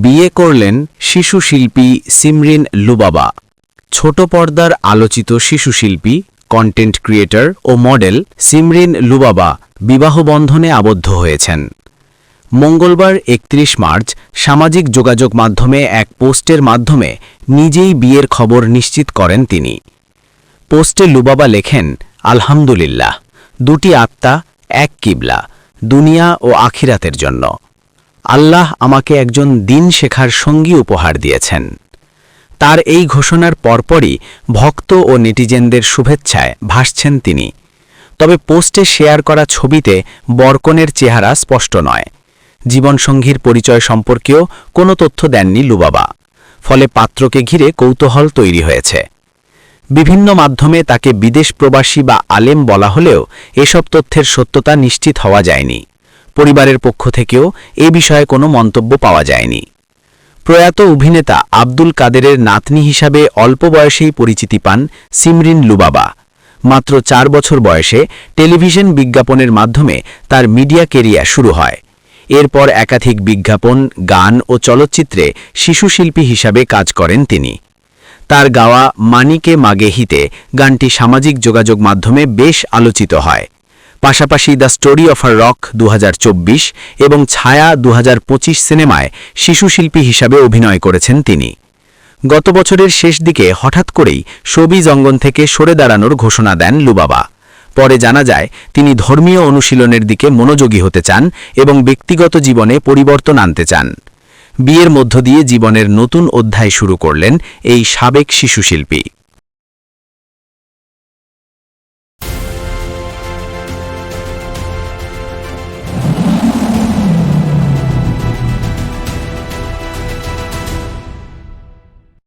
বিয়ে করলেন শিশু শিল্পী সিমরিন লুবাবা। ছোট পর্দার আলোচিত শিশু শিল্পী, কন্টেন্ট ক্রিয়েটর ও মডেল সিমরিন লুবাবা বিবাহবন্ধনে আবদ্ধ হয়েছেন। মঙ্গলবার ৩১ মার্চ সামাজিক যোগাযোগ মাধ্যমে এক পোস্টের মাধ্যমে নিজেই বিয়ের খবর নিশ্চিত করেন তিনি। পোস্টে লুবাবা লেখেন, আলহামদুলিল্লাহ, দুটি আত্মা, এক কিবলা, দুনিয়া ও আখিরাতের জন্য। আল্লাহ আমাকে একজন দিন শেখার সঙ্গী উপহার দিয়েছেন। তার এই ঘোষণার পরপরই ভক্ত ও নেটিজেনদের শুভেচ্ছায় ভাসছেন তিনি। তবে পোস্টে শেয়ার করা ছবিতে বরকনের চেহারা স্পষ্ট নয়। জীবনসঙ্গীর পরিচয় সম্পর্কেও কোনো তথ্য দেননি লুবাবা। ফলে পাত্রকে ঘিরে কৌতূহল তৈরি হয়েছে। বিভিন্ন মাধ্যমে তাকে বিদেশ প্রবাসী বা আলেম বলা হলেও এসব তথ্যের সত্যতা নিশ্চিত হওয়া যায়নি। পরিবারের পক্ষ থেকেও এ বিষয়ে কোনো মন্তব্য পাওয়া যায়নি। প্রয়াত অভিনেতা আব্দুল কাদেরের নাতনি হিসাবে অল্প বয়সেই পরিচিতি পান সিমরিন লুবাবা। মাত্র ৪ বছর বয়সে টেলিভিশন বিজ্ঞাপনের মাধ্যমে তার মিডিয়া কেরিয়ার শুরু হয়। এরপর একাধিক বিজ্ঞাপন, গান ও চলচ্চিত্রে শিশুশিল্পী হিসাবে কাজ করেন তিনি। তার গাওয়া মানিকে মাগে হিতে গানটি সামাজিক যোগাযোগ মাধ্যমে বেশ আলোচিত হয়। পাশাপাশি the story of a rock ২০২৪ এবং ছায়া ২০২৫ সিনেমায় শিশুশিল্পী হিসাবে অভিনয় করেছেন তিনি। গত বছরের শেষ দিকে হঠাৎ করেই শোবিজ অঙ্গন থেকে সরে দাঁড়ানোর ঘোষণা দেন লুবাবা। পরে জানা যায় তিনি ধর্মীয় অনুশীলনের দিকে মনোযোগী হতে চান এবং ব্যক্তিগত জীবনে পরিবর্তন আনতে চান। বিয়ের মধ্য দিয়ে জীবনের নতুন অধ্যায় শুরু করলেন এই সাবেক শিশুশিল্পী।